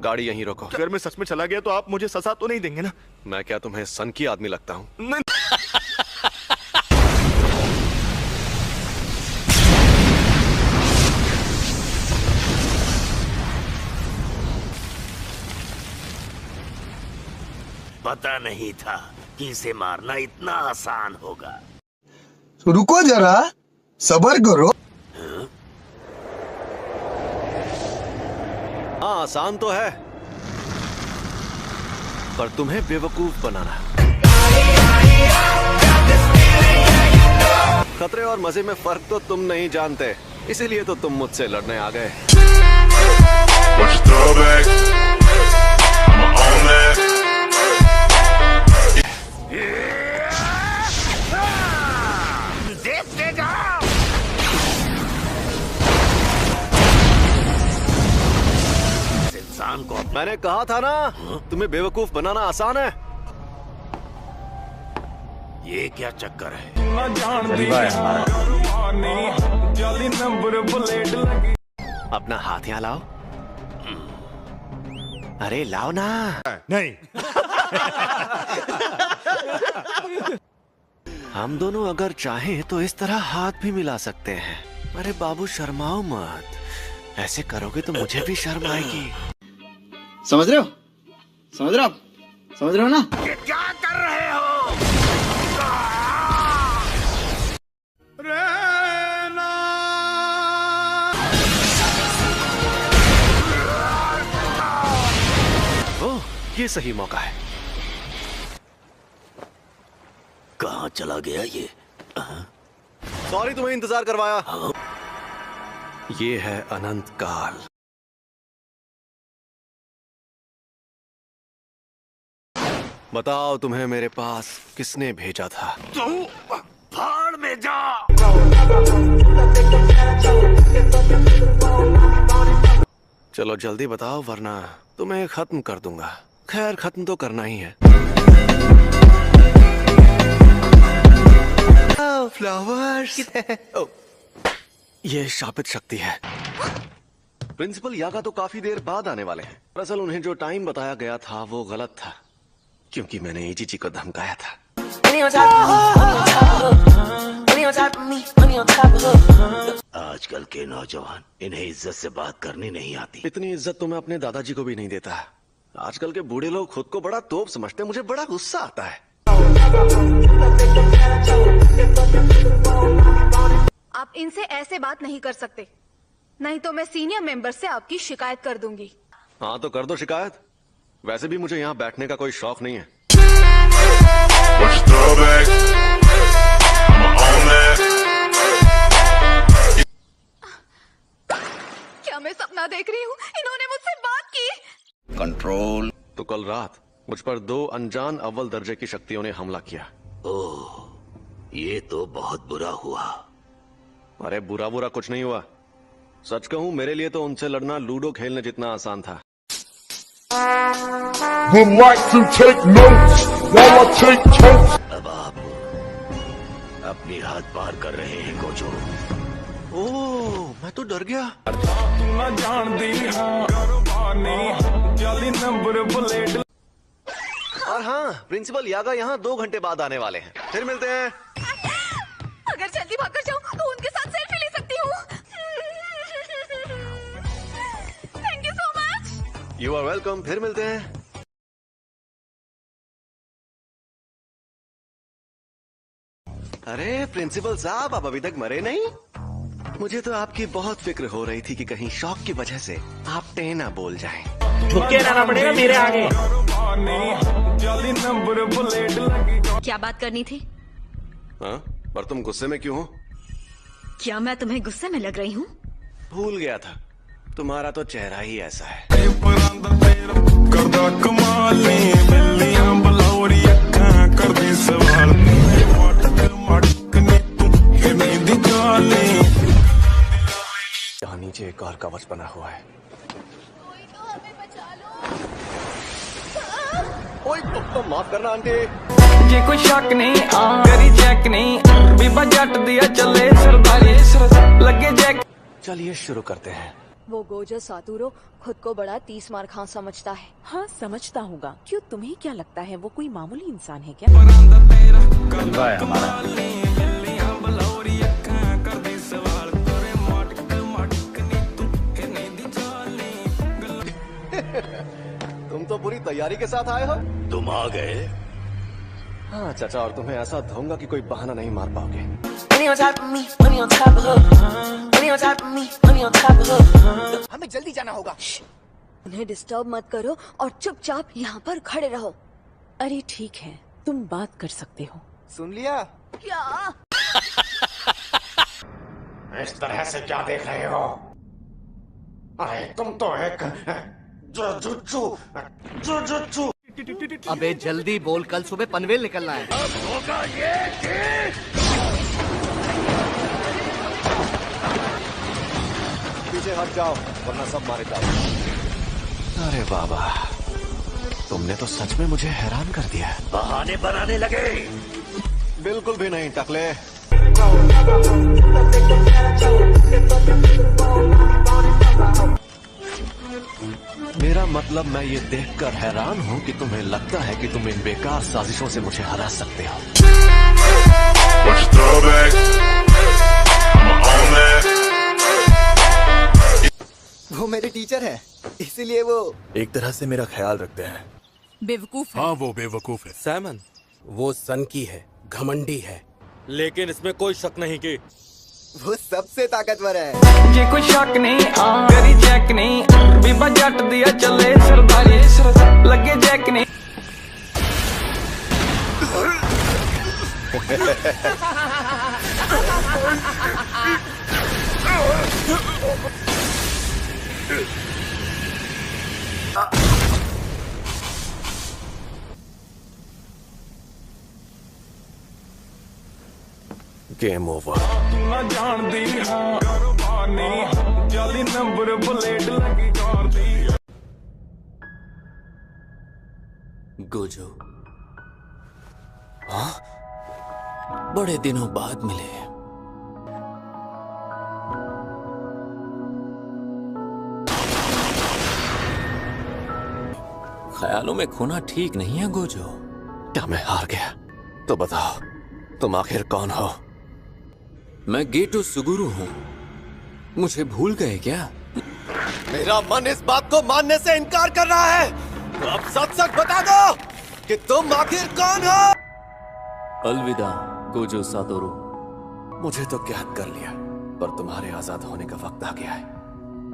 गाड़ी यहीं रोको। अगर मैं सच में चला गया तो आप मुझे सजा तो नहीं देंगे ना? मैं क्या तुम्हें सन की आदमी लगता हूँ? नहीं। पता नहीं था कि इसे मारना इतना आसान होगा। रुको जरा, सब्र करो। हाँ, आसान तो है, पर तुम्हें बेवकूफ बनाना। खतरे और मजे में फर्क तो तुम नहीं जानते, इसीलिए तो तुम मुझसे लड़ने आ गए। देखते जाओ। इंसान को मैंने कहा था ना, तुम्हें बेवकूफ बनाना आसान है। ये क्या चक्कर है? अपना हाथ यहाँ लाओ। अरे लाओ ना। नहीं। हम दोनों अगर चाहें तो इस तरह हाथ भी मिला सकते हैं। अरे बाबू शर्माओ मत, ऐसे करोगे तो मुझे भी शर्म आएगी। समझ रहे हो? समझ रहे हो आप? समझ रहे हो ना? ये क्या कर रहे हो? ओह, ये सही मौका है। कहाँ चला गया ये? सॉरी तुम्हें इंतजार करवाया। ये है अनंत काल। बताओ तुम्हें मेरे पास किसने भेजा था? तू भाड़ में जा। चलो जल्दी बताओ वरना तुम्हें खत्म कर दूंगा। खैर खत्म तो करना ही है। फ्लावर्स। ये शापित शक्ति है। प्रिंसिपल यागा तो काफी देर बाद आने वाले हैं। दरअसल उन्हें जो टाइम बताया गया था वो गलत था, क्योंकि मैंने एजी जी को धमकाया था। आजकल के नौजवान, इन्हें इज्जत से बात करनी नहीं आती। इतनी इज्जत तो मैं अपने दादाजी को भी नहीं देता। आजकल के बूढ़े लोग खुद को बड़ा तोप समझते हैं। मुझे बड़ा गुस्सा आता है। आप इनसे ऐसे बात नहीं कर सकते, नहीं तो मैं सीनियर मेंबर से आपकी शिकायत कर दूंगी। हाँ तो कर दो शिकायत। वैसे भी मुझे यहाँ बैठने का कोई शौक नहीं है। क्या मैं सपना देख रही हूँ? इन्होंने मुझसे बात की। कंट्रोल। तो कल रात मुझ पर 2 अनजान अव्वल दर्जे की शक्तियों ने हमला किया। ओह, ये तो बहुत बुरा हुआ। अरे बुरा बुरा कुछ नहीं हुआ। सच कहूँ मेरे लिए तो उनसे लड़ना लूडो खेलने जितना आसान था। Would like to take notes while I take totes. अब आप अपनी हाथ पार कर रहे हैं गोजो। ओह, मैं तो डर गया। और हाँ, प्रिंसिपल यागा यहाँ 2 घंटे बाद आने वाले हैं। फिर मिलते हैं। अगर जल्दी भाग कर जाऊँ तो उनके साथ सेल्फी ले सकती हूँ। Thank you so much. You are welcome. फिर मिलते हैं। अरे प्रिंसिपल साहब, आप अभी तक मरे नहीं? मुझे तो आपकी बहुत फिक्र हो रही थी कि कहीं शौक की वजह से आप टेना बोल जाएं। झुके रहना पड़ेगा मेरे आगे। क्या बात करनी थी? हाँ, पर तुम गुस्से में क्यों हो? क्या मैं तुम्हें गुस्से में लग रही हूँ? भूल गया था, तुम्हारा तो चेहरा ही ऐसा है। यहाँ नीचे एक और कवच बना हुआ है। कोई तो हमें बचा लो। ओए, तो माफ करना आंटी। जे कोई शक नहीं करी चेक नहीं बीबा जट दिया चले सरदारी लगे जैक। चलिए शुरू करते हैं। वो गोजो सातुरो खुद को बड़ा 30 मार खां समझता है। हाँ समझता होगा, क्यों तुम्हें क्या लगता है वो कोई मामूली इंसान है क्या? जलवा है हमारा। तुम तो पूरी तैयारी के साथ आए हो। तुम आ गए। हाँ चाचा, और तुम्हें ऐसा धोऊंगा कि कोई बहाना नहीं मार पाओगे। हमें जल्दी जाना होगा। उन्हें डिस्टर्ब मत करो और चुपचाप यहाँ पर खड़े रहो। अरे ठीक है, तुम बात कर सकते हो। सुन लिया? क्या? इस तरह से क्या देख रहे हो? अरे तुम तो एक जुजुत्सु। अबे जल्दी बोल, कल सुबह पनवेल निकलना है। होगा ये कि पीछे हट जाओ वरना सब मारे जाओ। अरे बाबा, तुमने तो सच में मुझे हैरान कर दिया। बहाने बनाने लगे। बिल्कुल भी नहीं टकले। मेरा मतलब मैं ये देखकर हैरान हूँ कि तुम्हें लगता है कि तुम इन बेकार साजिशों से मुझे हरा सकते हो। वो मेरे टीचर है, इसीलिए वो एक तरह से मेरा ख्याल रखते हैं। बेवकूफ है। हाँ वो बेवकूफ है। सैमन वो सन की है, घमंडी है, लेकिन इसमें कोई शक नहीं कि वो सबसे ताकतवर है। जे कोई शक नहीं करी चेक नहीं, बीबा जट दिया चले सरदारी लगे जैक नहीं। Game over. ना जान दी हाँ नहीं, जाली नंबर प्लेट लगी कार दी। गोजो, हाँ बड़े दिनों बाद मिले। ख्यालों में खोना ठीक नहीं है गोजो। क्या मैं हार गया? तो बताओ तुम आखिर कौन हो? मैं गेटो सुगुरु हूँ, मुझे भूल गए क्या? मेरा मन इस बात को मानने से इनकार कर रहा है। तो अब सच सच बता दो कि तुम आखिर कौन हो? अलविदा गोजो सातोरू। मुझे तो कैद कर लिया, पर तुम्हारे आजाद होने का वक्त आ गया है।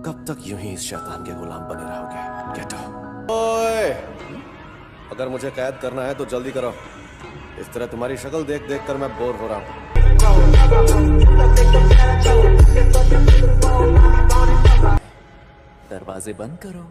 कब तक यूं ही इस शैतान के गुलाम बने रहोगे? गेटो। ओए, अगर मुझे कैद करना है तो जल्दी करो। इस तरह तुम्हारी शक्ल देख देख कर मैं बोर हो रहा हूँ। दरवाजे बंद करो।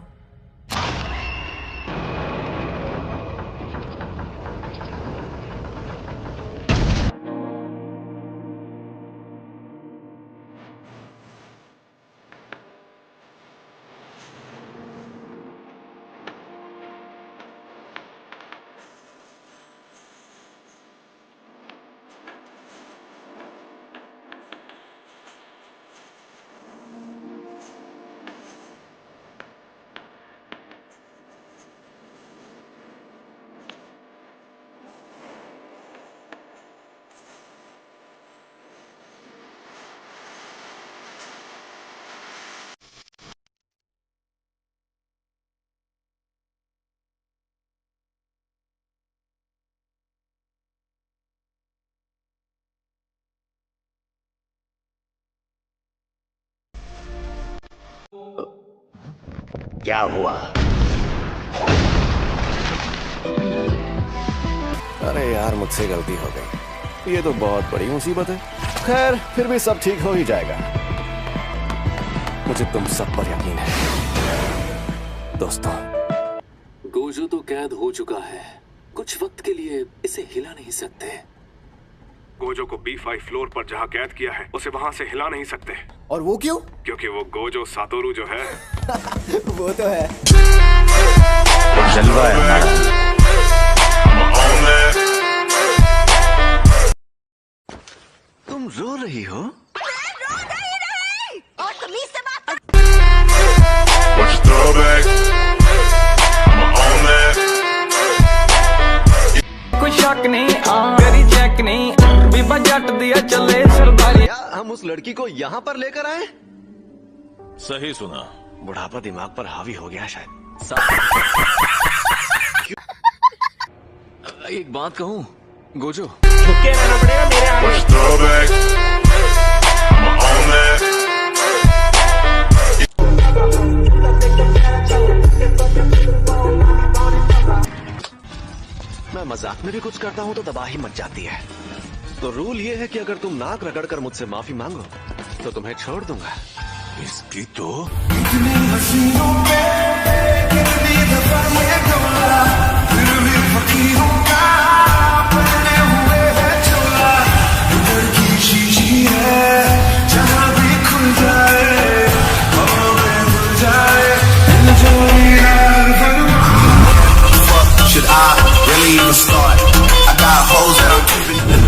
क्या हुआ? अरे यार, मुझसे गलती हो गई। ये तो बहुत बड़ी मुसीबत है। खैर, फिर भी सब ठीक हो ही जाएगा। मुझे तुम सब पर यकीन है दोस्तों। गोजो तो कैद हो चुका है, कुछ वक्त के लिए इसे हिला नहीं सकते। गोजो को B5 फ्लोर पर जहाँ कैद किया है उसे वहाँ से हिला नहीं सकते। और वो क्यों? क्योंकि वो गोजो सातोरू जो है वो तो है। जलवा है हमारा। तुम रो रही हो? मैं रो रही नहीं, और तमीज से बात कर। लड़की को यहाँ पर लेकर आए? सही सुना। बुढ़ापा दिमाग पर हावी हो गया शायद। एक बात कहूँ गोजो, मैं मजाक में भी कुछ करता हूँ तो तबाही मच जाती है। तो रूल ये है कि अगर तुम नाक रगड़कर मुझसे माफी मांगो तो तुम्हें छोड़ दूंगा। इसकी तो Should I really even start? I got hoes that I'm keeping.